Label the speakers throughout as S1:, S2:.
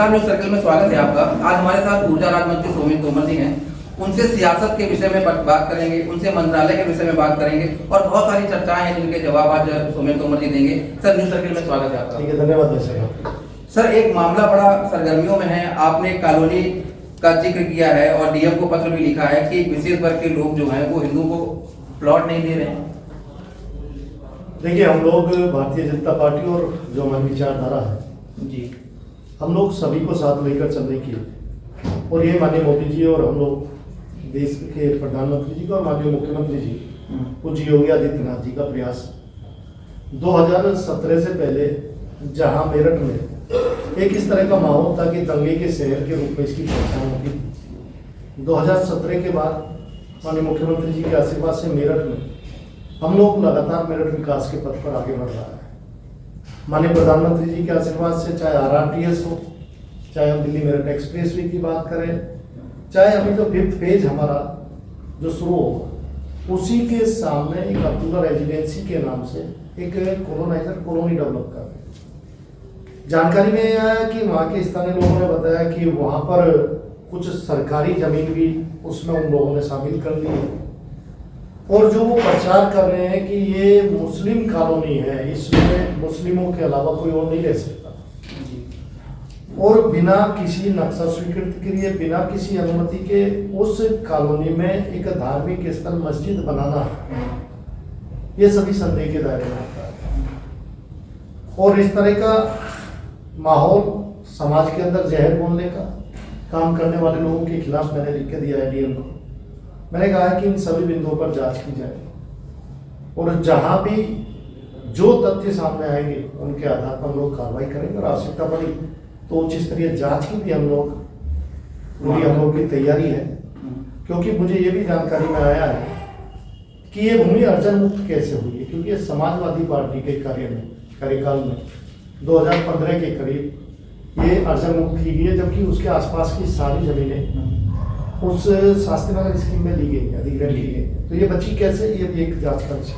S1: Star news circle में स्वागत है आपका। आज हमारे साथ ऊर्जा राज्य मंत्री सोमेन तोमर जी हैं। उनसे सियासत के विषय में बात करेंगे, उनसे मंत्रालय के विषय में बात करेंगे और बहुत सारी चर्चाएं हैं जिनके जवाब आज सोमेन तोमर जी देंगे। सर, न्यूज सर्कल में स्वागत है आपका।
S2: ठीक है, धन्यवाद दर्शक।
S1: सर, एक मामला बड़ा सरगर्मियों में है। आपने कॉलोनी का जिक्र किया है और डीएम को पत्र भी लिखा है कि विशेष वर्ग के लोग जो हैं वो हिंदू को प्लॉट नहीं दे रहे हैं।
S2: देखिए, हम लोग भारतीय जनता पार्टी और जो हमारी विचारधारा है
S1: जी,
S2: हम लोग सभी को साथ लेकर चलने की, और ये माननीय मोदी जी और हम लोग देश के प्रधानमंत्री जी का और माननीय मुख्यमंत्री जी पूज्य योगी आदित्यनाथ जी का प्रयास 2017 से पहले जहां मेरठ में एक इस तरह का माहौल था कि दंगे के शहर के रूप में इसकी पहचान होती थी। 2017 के बाद माननीय मुख्यमंत्री जी के आशीर्वाद से मेरठ में हम लोग लगातार मेरठ विकास के पथ पर आगे बढ़ रहा है। माननीय प्रधानमंत्री जी के आशीर्वाद से चाहे RRTS हो, चाहे हम दिल्ली मेरठ एक्सप्रेसवे की बात करें, चाहे अभी जो 5th फेज हमारा जो शुरू होगा, उसी के सामने एक अब्दुल्ला रेजिडेंसी के नाम से एक कॉलोनाइजर कॉलोनी डेवलप कर रहे हैं। जानकारी में आया कि वहाँ के स्थानीय लोगों ने बताया कि वहाँ पर कुछ सरकारी जमीन भी उसमें उन लोगों ने शामिल कर ली है, और जो वो प्रचार कर रहे हैं कि ये मुस्लिम कॉलोनी है, इसमें मुस्लिमों के अलावा कोई और नहीं रह सकता, और बिना किसी नक्शा स्वीकृति के लिए, बिना किसी अनुमति के उस कॉलोनी में एक धार्मिक स्थल मस्जिद बनाना, ये सभी संदेह के दायरे में आता है। और इस तरह का माहौल समाज के अंदर जहर बोलने का काम करने वाले लोगों के खिलाफ मैंने लिख के दिया है डीएम को। मैंने कहा है कि इन सभी बिंदुओं पर जांच की जाए, और जहां भी जो तथ्य सामने आएंगे उनके आधार पर हम लोग कार्रवाई करेंगे, और आवश्यकता पड़ी तो उच्च स्तरीय जांच की भी हम लोग की तैयारी है। क्योंकि मुझे ये भी जानकारी में आया है कि ये भूमि अर्जन मुक्त कैसे हुई है, क्योंकि ये समाजवादी पार्टी के कार्यकाल में 2015 के करीब ये अर्जन मुक्त की गई है, जबकि उसके आसपास की सारी जमीनें उस शास्त्री नगर स्कीम में ली गई, अधिग्रहण की गई। तो ये बची कैसे, ये भी एक जांच का विषय।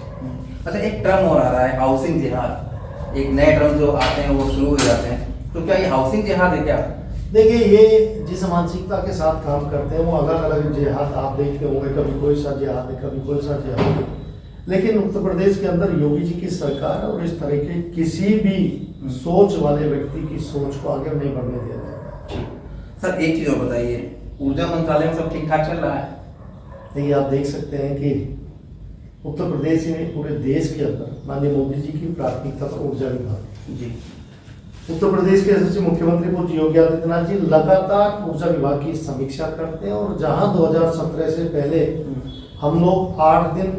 S1: अच्छा, एक टर्म और आ रहा है हाउसिंग जिहाद। एक नए टर्म जो आते हैं वो शुरू हो जाते हैं, तो क्या ये हाउसिंग जिहाद है क्या?
S2: देखिए, ये जिस मानसिकता के साथ काम करते हैं वो अलग अलग जिहाद आप देखते होंगे, कभी कोई सा जिहाद है, कभी कोई सा जिहाद है। लेकिन उत्तर प्रदेश के अंदर योगी जी की सरकार है, और इस तरह के किसी भी सोच वाले व्यक्ति की सोच को आगे नहीं बढ़ने दिया जाएगा।
S1: सर, एक चीज और बताइए, ऊर्जा मंत्रालय में सब ठीक ठाक चल रहा है?
S2: देखिए, आप देख सकते हैं कि उत्तर प्रदेश में पूरे देश के अंदर माननीय मोदी जी की प्राथमिकता पर ऊर्जा विभाग
S1: जी।
S2: उत्तर प्रदेश के यशस्वी मुख्यमंत्री पूज्य योगी आदित्यनाथ जी लगातार ऊर्जा विभाग की समीक्षा करते हैं, और जहां 2017 से पहले हम लोग 8 दिन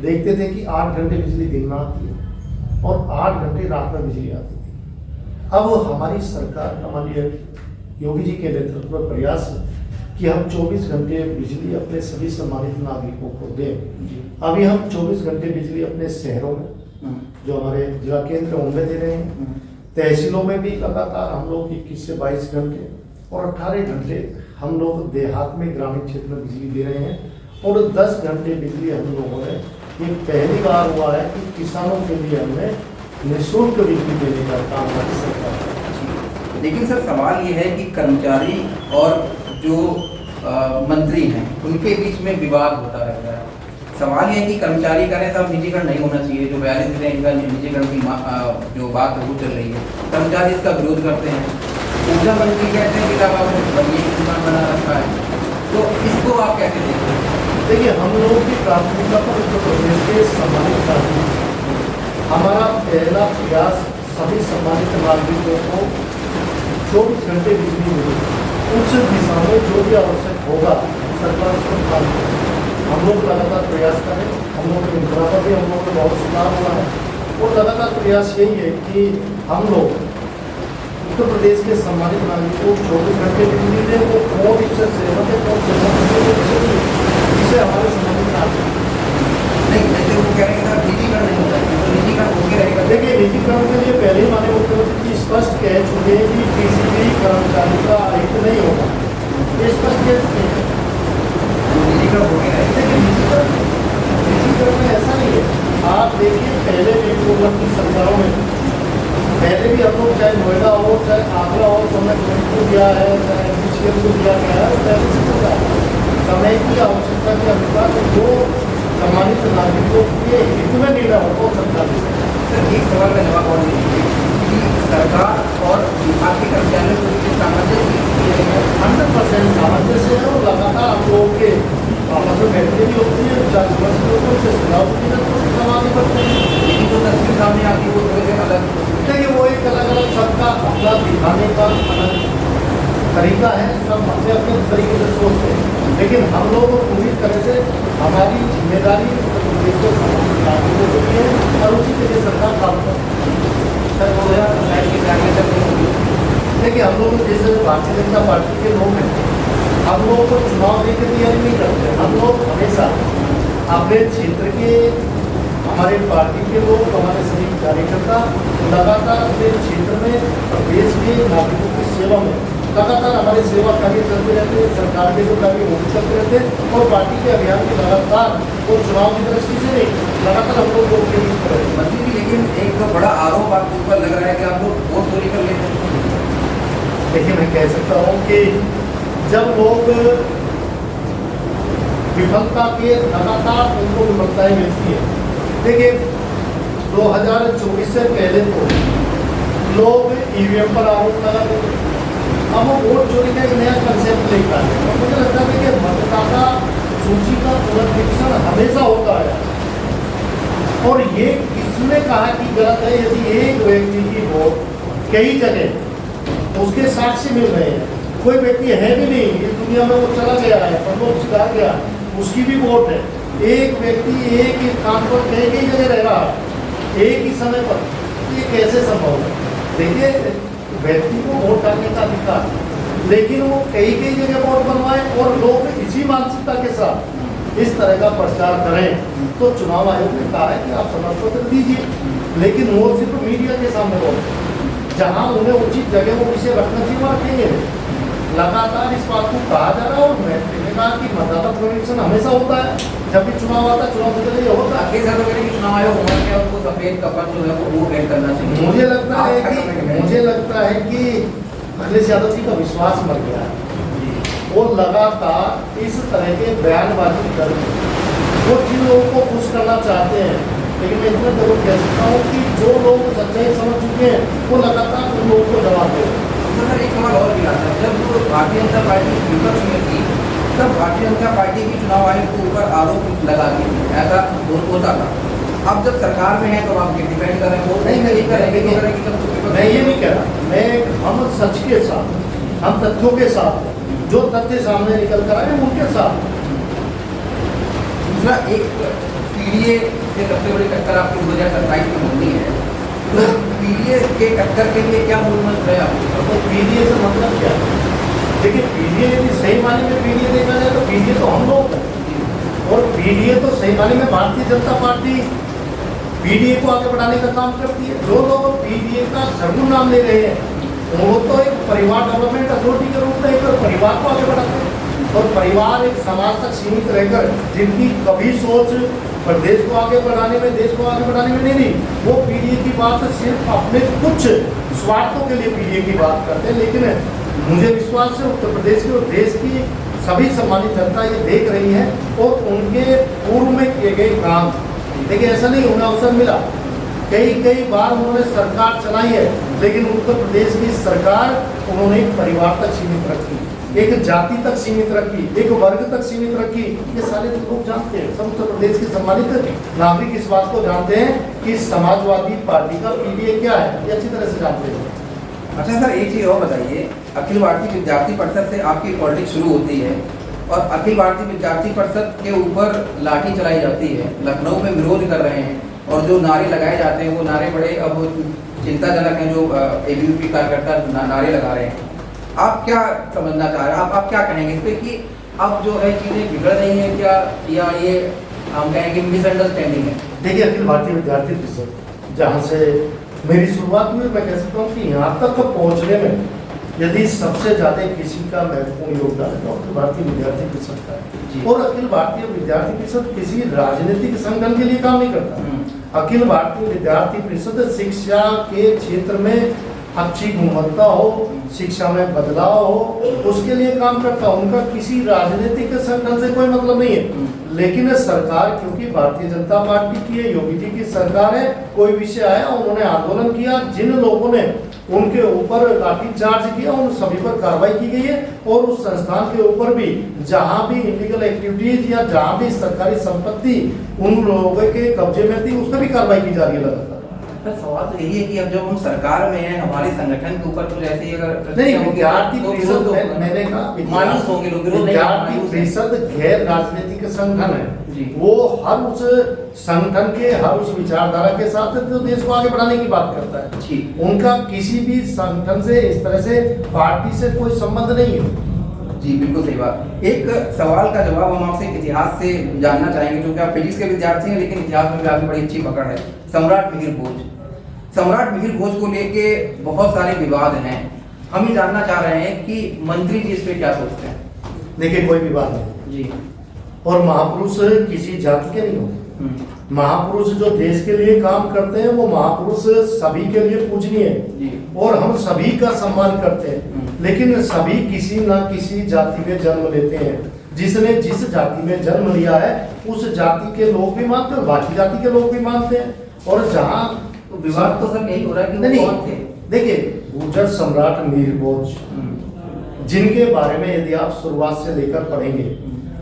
S2: देखते थे कि 8 घंटे बिजली दिन में आती है और 8 घंटे रात में बिजली आती थी। अब हमारी सरकार माननीय योगी जी के नेतृत्व में प्रयास है कि हम 24 घंटे बिजली अपने सभी सम्मानित नागरिकों को दें। अभी हम 24 घंटे बिजली अपने शहरों में, जो हमारे जिला केंद्र उनमें दे रहे हैं, तहसीलों में भी लगातार हम लोग 21 से 22 घंटे और 18 घंटे हम लोग देहात में, ग्रामीण क्षेत्र में बिजली दे रहे हैं, और 10 घंटे बिजली हम लोगों ने, ये पहली बार हुआ है कि किसानों के लिए हमने निःशुल्क बिजली देने का काम हमारी सरकार है।
S1: लेकिन सर, सवाल ये है कि कर्मचारी और जो मंत्री हैं उनके बीच में विवाद होता रहता है। सवाल ये है कि कर्मचारी करें तब निजीकरण नहीं होना चाहिए, जो 42 दिन इनका निजीकरण की जो बात है वो चल रही है, कर्मचारी इसका विरोध करते हैं। ऊर्जा मंत्री कहते हैं कि जब आपने बनिए की दुकान बना रखा है, तो इसको आप कैसे देखते हैं?
S2: देखिए, हम लोगों की प्राथमिकता पर उत्तर प्रदेश के सम्मानित नागरिक, हमारा पहला प्रयास सभी सम्मानित नागरिकों को 24 घंटे बिजली मिले, उस दिशा में जो भी आवश्यक होगा सरकार उसको काम करेगी। हम लोग लगातार प्रयास करें, हम लोग के इंफ्रा पर भी हम लोग को बहुत सुधार हुआ है, और लगातार प्रयास यही है कि हम लोग उत्तर प्रदेश के सम्मानित नागरिकों को 24 घंटे बिजली दें। वो कौन इससे सहमत है, कौन सहमत है, इसे हमारे सम्मानित नागरिक
S1: नहीं, जैसे वो कह रहे हैं निजीकरण नहीं होता, तो निजीकरण होके रहेगा।
S2: देखिए, निजीकरण के लिए पहले ही माननीय मुख्यमंत्री जी स्पष्ट कह चुके हैं कि किसी भी कर्मचारी का अहित नहीं होगा, ये स्पष्ट कह चुके हैं।
S1: निजीकरण होके रहेगा।
S2: निजीकरण में ऐसा नहीं है। आप देखिए, पहले भी पूर्व की सरकारों में पहले भी हम लोग चाहे नोएडा हो, चाहे आगरा हो, तो हमें को दिया है, चाहे एमपीसीएल को दिया गया है, पहले से चल रहा है। समय की आवश्यकता के अनुसार जो सम्मानित नागरिकों के हित में निर्णय होगा वो सरकार देती है।
S1: सर एक सवाल का जवाब और दीजिए कि सरकार और विभाग के कर्मचारियों के बीच सामंजस्य
S2: 100% सामंजस्य है और लगातार हम लोगों के आपस में बैठते भी होती है, 40 लोगों से सुझाव भी आगे बढ़ते हैं।
S1: लेकिन जो तस्वीर सामने आती है वो थोड़े से अलग
S2: देखिए वो एक अलग अलग सबका अपना दिखाने का अलग तरीका है, सब अपने अपने तरीके से सोचते हैं, लेकिन हम लोग पूरी तरह से हमारी जिम्मेदारी देश को नागरिकों के लिए और उसी के लिए सरकार काम करती है।
S1: सर 2027 की तैयारी तक नहीं होगी।
S2: देखिए हम लोग जैसे भारतीय जनता पार्टी के लोग हैं, हम लोग को चुनाव देकर तैयारी नहीं करते। हम लोग हमेशा अपने क्षेत्र के हमारे पार्टी के लोग, हमारे सभी कार्यकर्ता लगातार अपने क्षेत्र में देश के नागरिकों की सेवा में लगातार हमारे सेवा कार्य चलते रहते हैं, सरकार के जो कार्य वो भी चलते रहते हैं और पार्टी के अभियान की लगातार और चुनाव की दृष्टि से नहीं लगातार हम लोग
S1: मंत्री जी, लेकिन एक बड़ा आरोप आपके ऊपर लग रहा है कि आप लोग वोट चोरी कर लेते हैं।
S2: देखिए मैं कह सकता हूँ कि जब लोग विफलता के लगातार उनको विफलताएं मिलती है। देखिए 2024 से पहले तो लोग ईवीएम पर आरोप लगाते थे, अब वो वोट चोरी का एक नया कंसेप्ट लेकर आए और मुझे लगता है कि मतदाता सूची का पुनर्निरीक्षण हमेशा होता है और ये किसने कहा कि गलत है यदि एक व्यक्ति की वोट कई जगह उसके साक्ष्य मिल रहे हैं, कोई व्यक्ति है भी नहीं इस दुनिया में, वो चला गया है परलोक सिधार गया, उसकी भी वोट है, एक व्यक्ति एक ही स्थान पर कई कई जगह रह रहा है एक ही समय पर, ये कैसे संभव है? देखिए व्यक्ति को वोट डालने का अधिकार, लेकिन वो कई कई जगह वोट बनवाए और लोग इसी मानसिकता के साथ इस तरह का प्रचार करें तो चुनाव आयोग ने कहा है कि आप समर्थन पत्र दीजिए, लेकिन वो सिर्फ मीडिया के सामने बोलते हैं। जहाँ उन्हें उचित जगह वो विषय रखना चाहिए वहाँ रखेंगे। लगातार इस बात को कहा जा रहा है और मैंने कहा कि मतदाता पुनरीक्षण हमेशा होता है, जब भी चुनाव आता है चुनाव से पहले ये होता है।
S1: चुनाव आयोग होना क्या उनको सफेद कफन जो है वो वोट ऐड करना चाहिए।
S2: मुझे लगता है कि अखिलेश यादव जी का विश्वास मर गया है, वो लगातार इस तरह के बयानबाजी कर वो जिन लोगों को खुश करना चाहते हैं, लेकिन मैं इतना जरूर कह सकता हूँ कि जो लोग सच्चाई समझ चुके हैं वो लगातार उन लोगों को जवाब दे रहे हैं।
S1: सर एक सवाल और भी आता है, जब भारतीय जनता पार्टी विपक्ष में थी तब भारतीय जनता पार्टी की चुनाव आयोग के ऊपर आरोप लगाती थी, ऐसा होता था। अब जब सरकार में है तो आप डिपेंड कर रहे हैं, नहीं करेंगे।
S2: मैं ये नहीं कह रहा, हम सच के साथ, हम तथ्यों के साथ, जो तथ्य सामने निकल कर आए उनके साथ।
S1: दूसरा एक पीडीए से सबसे बड़ी टक्कर आपकी 2027 में होनी है, तो पीडीए के टक्कर के लिए क्या मूल मंत्र है आपको?
S2: तो पीडीए से मतलब क्या है? देखिए पीडीए यदि सही मायने में पीडीए देखा जाए तो पीडीए तो हम लोग हैं और पीडीए तो सही मायने में भारतीय जनता पार्टी पीडीए को आगे बढ़ाने का काम करती है। जो लोग पीडीए का जरूर नाम ले रहे हैं वो तो एक परिवार डेवलपमेंट अथॉरिटी के रूप में एक परिवार को आगे बढ़ाते हैं और परिवार एक समाज तक सीमित रहकर जिनकी कभी सोच प्रदेश को आगे बढ़ाने में, देश को आगे बढ़ाने में नहीं रही, वो पीडीए की बात सिर्फ अपने कुछ स्वार्थों के लिए पीडीए की बात करते हैं। लेकिन मुझे विश्वास है उत्तर प्रदेश की और देश की सभी सम्मानित जनता ये देख रही है और उनके पूर्व में किए गए काम, देखिए ऐसा नहीं उन्हें अवसर मिला, कई बार उन्होंने सरकार चलाई है, लेकिन उत्तर प्रदेश की सरकार उन्होंने एक परिवार तक सीमित रखी, एक जाति तक सीमित रखी, एक वर्ग तक सीमित रखी। ये सारे लोग जानते हैं, सब उत्तर प्रदेश के सम्मानित नागरिक इस बात को जानते हैं कि समाजवादी पार्टी का पीडीए क्या है, ये अच्छी तरह से जानते हैं।
S1: अच्छा सर एक चीज़ और बताइए, अखिल भारतीय विद्यार्थी परिषद से आपकी पॉलिटिक्स शुरू होती है और अखिल भारतीय विद्यार्थी परिषद के ऊपर लाठी चलाई जाती है, लखनऊ में विरोध कर रहे हैं और जो नारे लगाए जाते हैं वो नारे बड़े अब चिंताजनक हैं, जो एबीवीपी कार्यकर्ता नारे लगा रहे हैं। आप क्या समझना चाह रहे हैं, आप क्या कहेंगे इस पर कि अब जो है चीज़ें बिगड़ रही हैं क्या, या ये हम कहेंगे मिसअंडरस्टैंडिंग है?
S2: देखिए अखिल भारतीय विद्यार्थी परिषद जहाँ से मेरी शुरुआत हुई, मैं कह सकता हूँ कि यहाँ तक पहुँचने में यदि सबसे ज़्यादा किसी का महत्वपूर्ण योगदान है तो अखिल भारतीय विद्यार्थी परिषद का है। और अखिल भारतीय विद्यार्थी परिषद किसी राजनीतिक संगठन के लिए काम नहीं करता, अखिल भारतीय विद्यार्थी परिषद शिक्षा के क्षेत्र में अच्छी गुणवत्ता हो, शिक्षा में बदलाव हो, उसके लिए काम करता है। उनका किसी राजनीतिक संगठन से कोई मतलब नहीं है। लेकिन सरकार, क्योंकि भारतीय जनता पार्टी की है, योगी जी की सरकार है, कोई विषय आया उन्होंने आंदोलन किया, जिन लोगों ने उनके ऊपर लाठीचार्ज किया उन सभी पर कार्रवाई की गई है। और उस संस्थान के ऊपर भी जहां भी इलीगल एक्टिविटीज या जहां भी सरकारी संपत्ति उन लोगों के कब्जे में थी उस पर भी कार्रवाई की जा रही है लगातार।
S1: सवाल तो यही है कि अब जब हम सरकार में हैं, हमारे संगठन के ऊपर कुछ ऐसे ही अगर
S2: नहीं, विद्यार्थी परिषद मैंने कहा
S1: मायूस होंगे लोग,
S2: विद्यार्थी परिषद गैर राजनीतिक संगठन है। वो हर उस संगठन के हर उस विचारधारा के साथ जो देश को आगे बढ़ाने की बात करता है। उनका किसी भी संगठन से इस तरह से पार्टी से कोई संबंध नहीं है।
S1: जी बिल्कुल सही बात। एक सवाल का जवाब हम आपसे इतिहास से जानना चाहेंगे, क्योंकि आप फिजिक्स के विद्यार्थी हैं लेकिन इतिहास में भी आपकी बड़ी अच्छी पकड़ है। सम्राट मिहिर भोज, सम्राट मिहिर भोज को लेके बहुत सारे विवाद हैं। हम ये जानना चाह रहे हैं कि मंत्री जी इस पे क्या सोचते हैं?
S2: देखिए, कोई विवाद नहीं
S1: जी।
S2: और महापुरुष किसी जाति के नहीं होते। महापुरुष जो देश के लिए काम करते हैं वो महापुरुष सभी के लिए पूजनीय है और हम सभी का सम्मान करते हैं। लेकिन सभी किसी ना किसी जाति में जन्म लेते हैं। जिसने जिस जाति में जन्म लिया है उस जाति के लोग भी मानते हैं और बाकी जाति के लोग भी मानते हैं। और जहाँ
S1: तो विवाद तो सर यही हो रहा है कि
S2: नहीं,
S1: कौन थे?
S2: देखिए, गुर्जर सम्राट मिहिर भोज, जिनके बारे में यदि आप शुरुआत से लेकर पढ़ेंगे,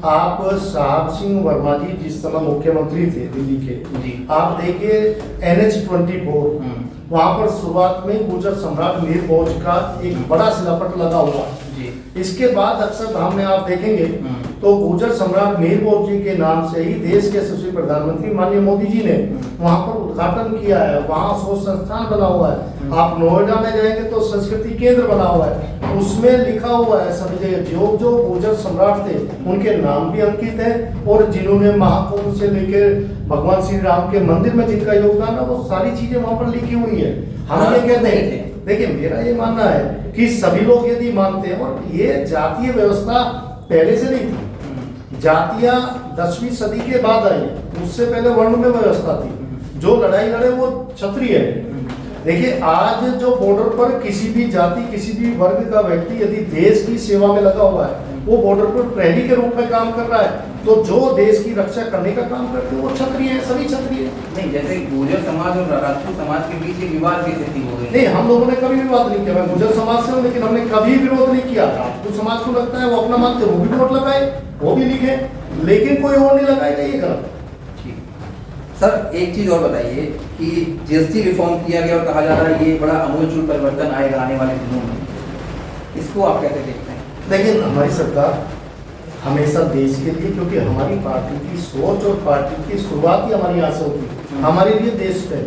S2: आप साहब सिंह वर्मा जी जिस समय मुख्यमंत्री थे दिल्ली के, आप देखिए NH-24 वहां पर शुरुआत में गुर्जर सम्राट मिहिर भोज का एक बड़ा शिलापट लगा हुआ। इसके बाद अक्षरधाम में आप देखेंगे तो गुर्जर सम्राट मिहिर भोज जी के नाम से ही देश के यशस्वी प्रधानमंत्री माननीय मोदी जी ने वहां पर उद्घाटन किया है। वहां शोध संस्थान बना हुआ है। आप नोएडा में जाएंगे तो संस्कृति केंद्र बना हुआ है, उसमें लिखा हुआ है सभी जगह जो जो गुर्जर सम्राट थे उनके नाम भी अंकित है। और जिन्होंने महाकुंभ से लेकर भगवान श्री राम के मंदिर में जिनका योगदान है वो सारी चीजें वहां पर लिखी हुई है। हम ये कहते हैं, देखिए मेरा ये मानना है कि सभी लोग यदि मानते हैं, और ये जातीय व्यवस्था पहले से नहीं थी, जातियां 10वीं सदी के बाद आई, उससे पहले वर्ण में व्यवस्था थी। जो लड़ाई लड़े वो क्षत्रिय है। देखिए, आज जो बॉर्डर पर किसी भी जाति किसी भी वर्ग का व्यक्ति यदि देश की सेवा में लगा हुआ है, वो बॉर्डर पर प्रहरी के रूप में काम कर रहा है, तो जो देश की रक्षा करने का काम करते हैं वो क्षत्रिय है, सभी क्षत्रिय।
S1: नहीं, जैसे गुर्जर समाज और राजपूत समाज के बीच एक विवाद की स्थिति हो गई।
S2: नहीं, हम लोगों ने कभी विवाद नहीं किया। मैं गुर्जर समाज से हूँ लेकिन हमने कभी विरोध नहीं किया। राजपूत समाज को लगता है वो अपना मानते, वो भी वोट लगाए, वो भी लिखे, लेकिन कोई और नहीं लगाएगा, ये गलत।
S1: सर एक चीज और बताइए कि GST रिफॉर्म किया गया और कहा जा रहा है ये बड़ा अमूलचूल परिवर्तन आएगा आने वाले दिनों में, इसको आप कैसे देखते हैं?
S2: देखिए, हमारी सरकार हमेशा देश के लिए, क्योंकि हमारी पार्टी की सोच और पार्टी की शुरुआत ही हमारी यहाँ से होती है, हमारे लिए देश पे,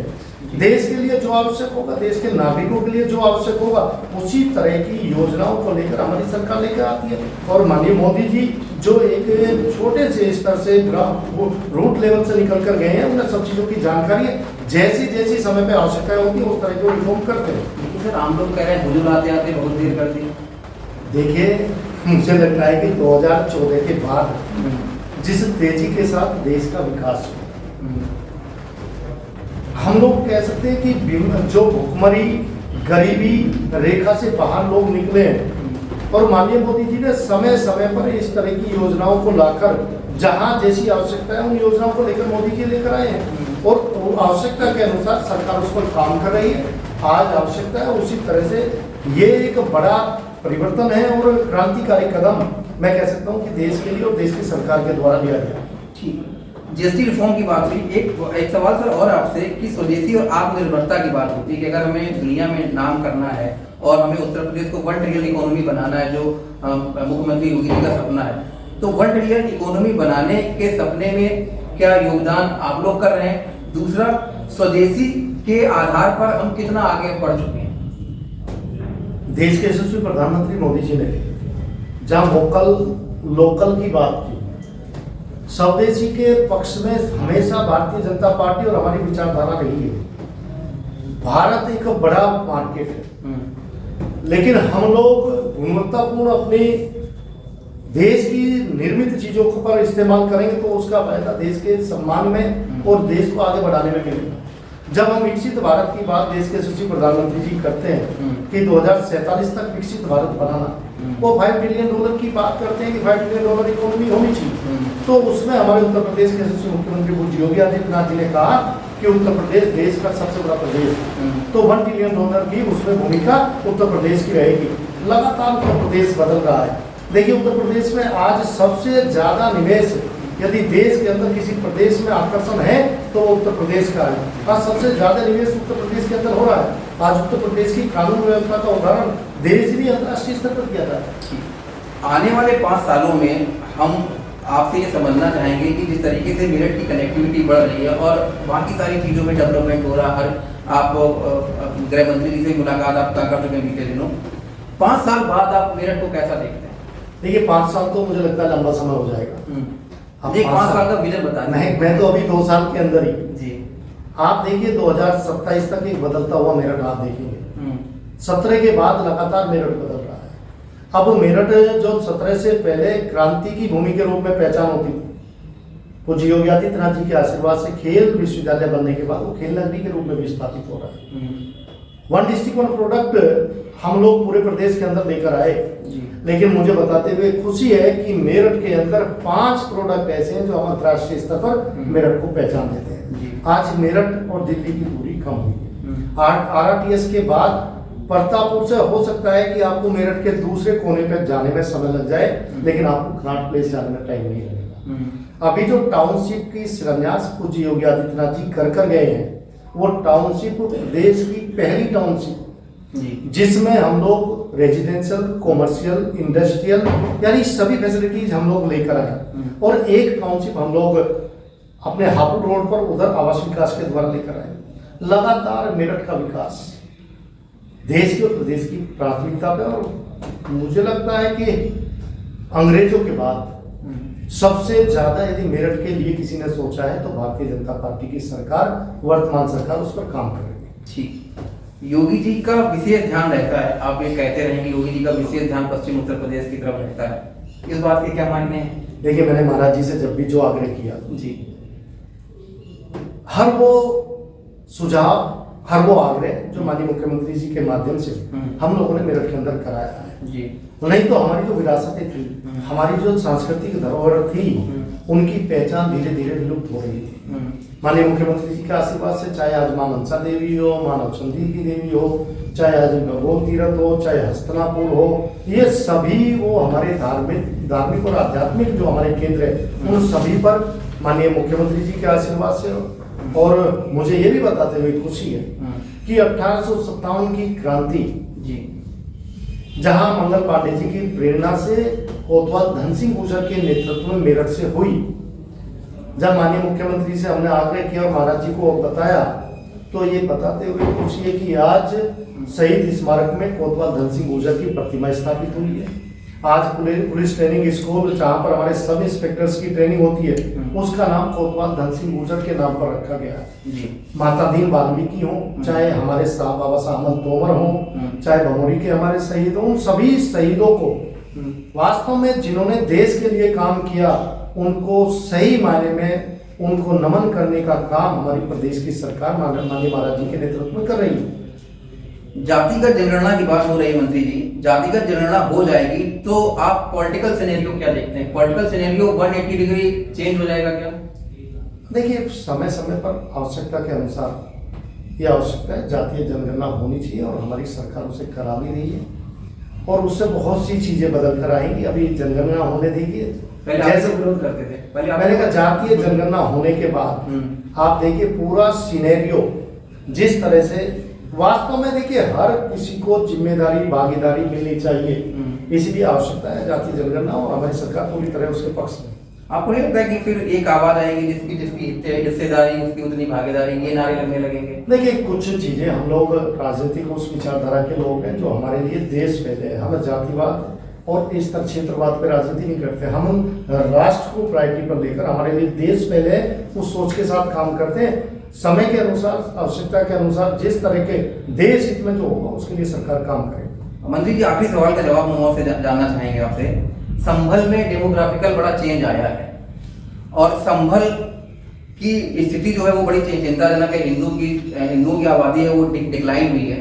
S2: देश के लिए जो आवश्यक होगा, देश के नागरिकों के लिए जो आवश्यक होगा, उसी तरह की योजनाओं को लेकर हमारी सरकार लेकर आती है। और माननीय मोदी जी जो एक छोटे से स्तर से रूट लेवल से निकल कर गए हैं, उन्हें सब चीज़ों की जानकारी है। जैसी जैसी समय पे आवश्यकताएं होती है उस तरह के रिफॉर्म करते हैं।
S1: लेकिन सर आम लोग कह रहे हैं हुजूर आते आते बहुत देर कर दी।
S2: देखिए, मुझे लगता है कि 2014 के बाद जिस तेजी के साथ देश का विकास हुआ, हम लोग कह सकते हैं कि जो भुखमरी गरीबी रेखा से बाहर लोग निकले हैं, और माननीय मोदी जी ने समय समय पर इस तरह की योजनाओं को लाकर जहां जैसी आवश्यकता है उन योजनाओं को लेकर मोदी जी लेकर आए हैं और आवश्यकता के अनुसार सरकार उस पर काम कर रही है। आज आवश्यकता है उसी तरह से ये एक बड़ा परिवर्तन है और क्रांतिकारी कदम मैं कह सकता हूँ कि देश के लिए और देश की सरकार के द्वारा लिया गया।
S1: ठीक, GST रिफॉर्म की बात हुई, एक सवाल सर और आपसे कि स्वदेशी और आत्मनिर्भरता की बात होती है कि अगर हमें दुनिया में नाम करना है और हमें उत्तर प्रदेश को 1 ट्रिलियन इकोनॉमी बनाना है, जो मुख्यमंत्री योगी जी का सपना है, तो 1 ट्रिलियन इकोनॉमी बनाने के सपने में क्या योगदान आप लोग कर रहे हैं? दूसरा, स्वदेशी के आधार पर हम कितना आगे बढ़ चुके हैं?
S2: देश के यशस्वी प्रधानमंत्री मोदी जी ने जहां वोकल लोकल की बात की, स्वदेशी के पक्ष में हमेशा भारतीय जनता पार्टी और हमारी विचारधारा रही है। भारत एक बड़ा मार्केट है, लेकिन हम लोग गुणवत्तापूर्ण अपनी देश की निर्मित चीजों पर इस्तेमाल करेंगे तो उसका फायदा देश के सम्मान में और देश को आगे बढ़ाने में मिलेगा। जब हम विकसित भारत की बात देश के यशस्वी प्रधानमंत्री जी करते हैं कि 2047 तक विकसित भारत बनाना, वो $5 ट्रिलियन की बात करते हैं कि $5 ट्रिलियन इकोनॉमी होनी चाहिए। तो उसमें हमारे उत्तर प्रदेश के यशस्वी मुख्यमंत्री पूज्य योगी आदित्यनाथ जी ने कहा कि उत्तर प्रदेश देश का सबसे बड़ा प्रदेश, तो $1 ट्रिलियन की उसमें भूमिका उत्तर प्रदेश की रहेगी। लगातार उत्तर प्रदेश बदल रहा है। देखिए उत्तर प्रदेश में आज सबसे ज्यादा निवेश यदि देश के अंदर किसी प्रदेश में आकर्षण है तो उत्तर प्रदेश का है। आज सबसे ज्यादा निवेश उत्तर प्रदेश के अंदर हो रहा है। आज उत्तर प्रदेश की कानून व्यवस्था का उदाहरण देश भी अंतर्राष्ट्रीय स्तर पर किया जा रहा है।
S1: आने वाले 5 सालों में हम आपसे ये समझना चाहेंगे कि जिस तरीके से मेरठ की कनेक्टिविटी बढ़ रही है और बाकी सारी चीज़ों में डेवलपमेंट हो रहा है, आप गृह मंत्री जी से मुलाकात आप कर चुके हैं बीते दिनों, 5 साल बाद आप मेरठ को कैसा देखते हैं?
S2: देखिए 5 साल तो मुझे लगता है लंबा समय हो जाएगा।
S1: अब 5 साल का विजन बता
S2: नहीं, मैं तो अभी 2 साल के अंदर ही
S1: जी।
S2: आप देखिए 2027 तक एक बदलता हुआ मेरठ आप देखेंगे। 17 के बाद लगातार मेरठ बदल रहा है। अब मेरठ जो 17 से पहले क्रांति की भूमि के रूप में पहचान होती थी, पूज्य योगी आदित्यनाथ जी के आशीर्वाद से खेल विश्वविद्यालय बनने के बाद वो खेल नगरी के रूप में भी स्थापित हो रहा है। वन डिस्ट्रिक्ट वन प्रोडक्ट हम लोग पूरे प्रदेश के अंदर लेकर आए, लेकिन मुझे बताते हुए खुशी है कि मेरठ के अंदर 5 प्रोडक्ट ऐसे हैं जो हम अंतर्राष्ट्रीय स्तर पर मेरठ को पहचान देते हैं। आज मेरठ और दिल्ली की दूरी कम हुई है। RRTS के बाद प्रतापपुर से हो सकता है कि आपको मेरठ के दूसरे कोने पर जाने में समय लग जाए, लेकिन आपको घाट प्लेस जाने में टाइम नहीं लगेगा। अभी जो टाउनशिप की शिलान्यास पूज्य योगी आदित्यनाथ जी कर गए हैं, वो टाउनशिप देश की पहली टाउनशिप जिसमें हम लोग रेजिडेंशियल, कॉमर्शियल, इंडस्ट्रियल यानी सभी फैसिलिटीज हम लोग लेकर आए। और एक टाउनशिप हम लोग अपने हापुड़ रोड पर उधर आवास विकास के द्वारा लेकर आए। लगातार मेरठ का विकास देश के और प्रदेश की प्राथमिकता पे, और मुझे लगता है कि अंग्रेजों के बाद सबसे ज्यादा यदि मेरठ के लिए किसी ने सोचा है तो भारतीय जनता पार्टी की सरकार, वर्तमान सरकार उस पर काम कर रही है।
S1: ठीक, योगी जी का विशेष ध्यान रहता है, आप ये कहते रहेंगे योगी जी का विशेष ध्यान पश्चिम उत्तर प्रदेश की तरफ रहता है, इस बात के क्या मायने हैं?
S2: देखिए मैंने महाराज जी से जब भी जो आग्रह किया
S1: जी,
S2: हर वो सुझाव, हर वो आग्रह जो माननीय मुख्यमंत्री जी के माध्यम से हम लोगों ने मेरठ के अंदर कराया है
S1: जी।
S2: नहीं तो हमारी जो विरासतें थी, हमारी जो सांस्कृतिक धरोहर थी, उनकी पहचान धीरे धीरे विलुप्त हो रही थी। माननीय मुख्यमंत्री जी के आशीर्वाद से चाहे आज मां मनसा देवी हो, मां नौचंदी की देवी हो, चाहे आज गंगोत्री तीर्थ हो, चाहे हस्तनापुर हो, ये सभी वो हमारे धार्मिक और आध्यात्मिक जो हमारे केंद्र है, उन सभी पर माननीय मुख्यमंत्री जी के आशीर्वाद से। और मुझे ये भी बताते हुए खुशी है कि 1857 की क्रांति
S1: जी,
S2: जहां मंगल पांडे जी की प्रेरणा से कोतवाल धन सिंह गुर्जर के नेतृत्व में मेरठ से हुई, जब माननीय मुख्यमंत्री से हमने आग्रह किया और महाराज जी को बताया, तो ये बताते हुए खुशी है कि आज शहीद स्मारक में कोतवाल धन सिंह गुर्जर की प्रतिमा स्थापित हुई है। आज पुलिस ट्रेनिंग स्कूल जहां पर हमारे सब इंस्पेक्टर्स की ट्रेनिंग होती है, उसका नाम कोतवाल धन सिंह गुर्जर के नाम पर रखा गया है। माता दीन वाल्मीकि हो, चाहे हमारे साहब बाबा साहब अमल तोमर हो, चाहे भमोरी के हमारे शहीद हो, उन सभी शहीदों को वास्तव में जिन्होंने देश के लिए काम किया, उनको सही मायने में उनको नमन करने का काम हमारी प्रदेश की सरकार माननीय महाराज जी के नेतृत्व में कर रही है।
S1: जातिगत जनगणना की बात हो रही है मंत्री जी, जातिगत जनगणना हो जाएगी तो आप पॉलिटिकल सिनेरियो क्या देखते हैं? पॉलिटिकल सिनेरियो 180 डिग्री चेंज हो जाएगा क्या?
S2: देखिए समय समय पर आवश्यकता के अनुसार ये आवश्यकता है, जातीय जनगणना होनी चाहिए और हमारी सरकार उसे करा भी रही है और उससे बहुत सी चीजें बदल कर आएंगी। अभी जनगणना होने दीजिए,
S1: जैसे विरोध करते थे
S2: मैंने कहा जातीय जनगणना होने के बाद आप देखिए पूरा सिनेरियो जिस तरह से, वास्तव में देखिए हर किसी को जिम्मेदारी भागीदारी मिलनी चाहिए, इसलिए आवश्यकता है जातीय जनगणना और हमारी सरकार पूरी तरह उसके पक्ष में।
S1: आपको नहीं लगता है कि फिर एक आवाज आएगी जिसकी जिसकी हिस्सेदारी उसकी उतनी भागीदारी, ये नारे लगने लगेंगे?
S2: देखिए कुछ चीजें हम लोग राजनीतिक उस विचारधारा के लोग हैं जो हमारे लिए देश पहले है, हम जातिवाद और इस तरह क्षेत्रवाद पे राजनीति नहीं करते, हम राष्ट्र को प्रायोरिटी पर लेकर हमारे लिए देश पहले उस सोच के साथ काम करते हैं। समय के अनुसार, आवश्यकता के अनुसार जिस तरह के देश हित में जो होगा उसके लिए सरकार काम करेगी।
S1: मंत्री जी आखिरी सवाल का जवाब हम आपसे जानना चाहेंगे आपसे, संभल में डेमोग्राफिकल बड़ा चेंज आया है और संभल की स्थिति जो है वो बड़ी चिंताजनक है। हिंदुओं की आबादी है वो डिक्लाइन हुई है।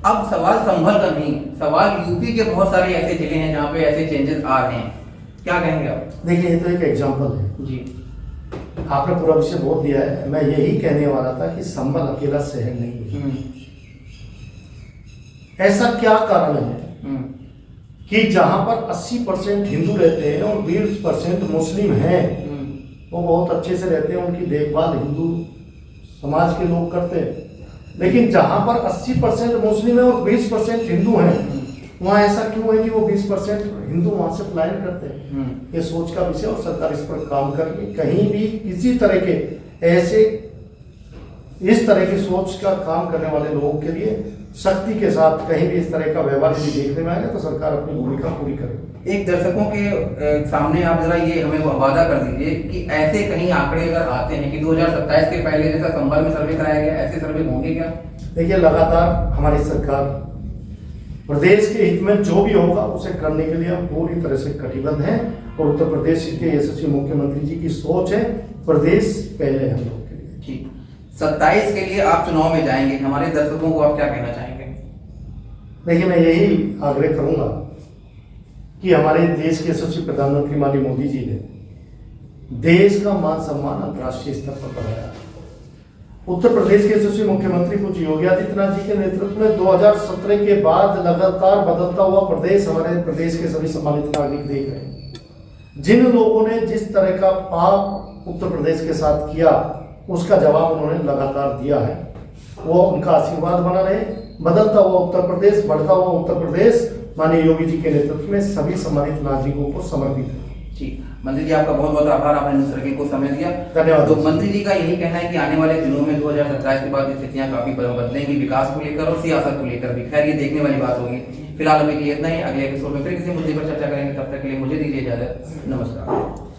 S1: अब सवाल संभल का नहीं, सवाल यूपी के बहुत सारे ऐसे जिले हैं जहाँ पे ऐसे चेंजेस आ रहे हैं, क्या कहेंगे आप?
S2: देखिए, ये तो एक एग्जाम्पल है
S1: जी।
S2: आपने पूरा विषय बोल दिया है। मैं यही कहने वाला था कि संभल अकेला शहर नहीं है। ऐसा क्या कारण है कि जहां पर 80% हिंदू रहते हैं और 20% मुस्लिम हैं, वो बहुत अच्छे से रहते हैं, उनकी देखभाल हिंदू समाज के लोग करते हैं। लेकिन जहां पर 80% मुस्लिम है और 20% हिंदू हैं, वहाँ ऐसा क्यों है कि वो 20% हिंदू वहाँ से पलायन करते हैं? ये सोच का विषय और सरकार इस पर काम कर रही है। कहीं भी किसी तरह के ऐसे इस तरह की सोच का काम करने वाले लोगों के लिए सख्ती के साथ कहीं भी इस तरह का व्यवहार यदि देखने में आएगा तो सरकार अपनी भूमिका पूरी करेगी।
S1: एक दर्शकों के सामने आप जरा ये हमें वादा कर दीजिए कि ऐसे कहीं आंकड़े अगर आते हैं कि 2027 के पहले जैसा संभल में सर्वे कराया गया, ऐसे सर्वे होंगे क्या?
S2: देखिए, लगातार हमारी सरकार प्रदेश के हित में जो भी होगा उसे करने के लिए हम पूरी तरह से कटिबद्ध हैं और उत्तर प्रदेश के यशस्वी मुख्यमंत्री जी की सोच है प्रदेश पहले हम लोग के लिए।
S1: ठीक, 27 के लिए आप चुनाव में जाएंगे, हमारे दर्शकों को आप क्या कहना चाहेंगे?
S2: देखिए, मैं यही आग्रह करूंगा कि हमारे देश के यशस्वी प्रधानमंत्री माननीय मोदी जी ने देश का मान सम्मान अंतर्राष्ट्रीय स्तर पर बढ़ाया। उत्तर प्रदेश के यशस्वी मुख्यमंत्री कुछ योगी आदित्यनाथ जी के नेतृत्व में 2017 के बाद लगातार बदलता हुआ प्रदेश हमारे प्रदेश के सभी सम्मानित नागरिक देख रहे हैं। जिन लोगों ने जिस तरह का पाप उत्तर प्रदेश के साथ किया उसका जवाब उन्होंने लगातार दिया है। वो उनका आशीर्वाद बना रहे। बदलता हुआ उत्तर प्रदेश, बढ़ता हुआ उत्तर प्रदेश माननीय योगी जी के नेतृत्व में सभी सम्मानित नागरिकों को समर्पित है।
S1: ठीक, मंत्री जी आपका बहुत बहुत आभार, आपने न्यूज़ सर्किल को समय दिया।
S2: धन्यवाद।
S1: तो मंत्री जी का यही कहना है कि आने वाले दिनों में 2027 के बाद स्थितियां काफी बदलेंगी, विकास को लेकर और सियासत को लेकर भी। खैर, ये देखने वाली बात होगी। फिलहाल अभी के लिए इतना ही, अगले एपिसोड में फिर किसी मुद्दे पर चर्चा करेंगे। तब तक के लिए मुझे दीजिए इजाजत। नमस्कार।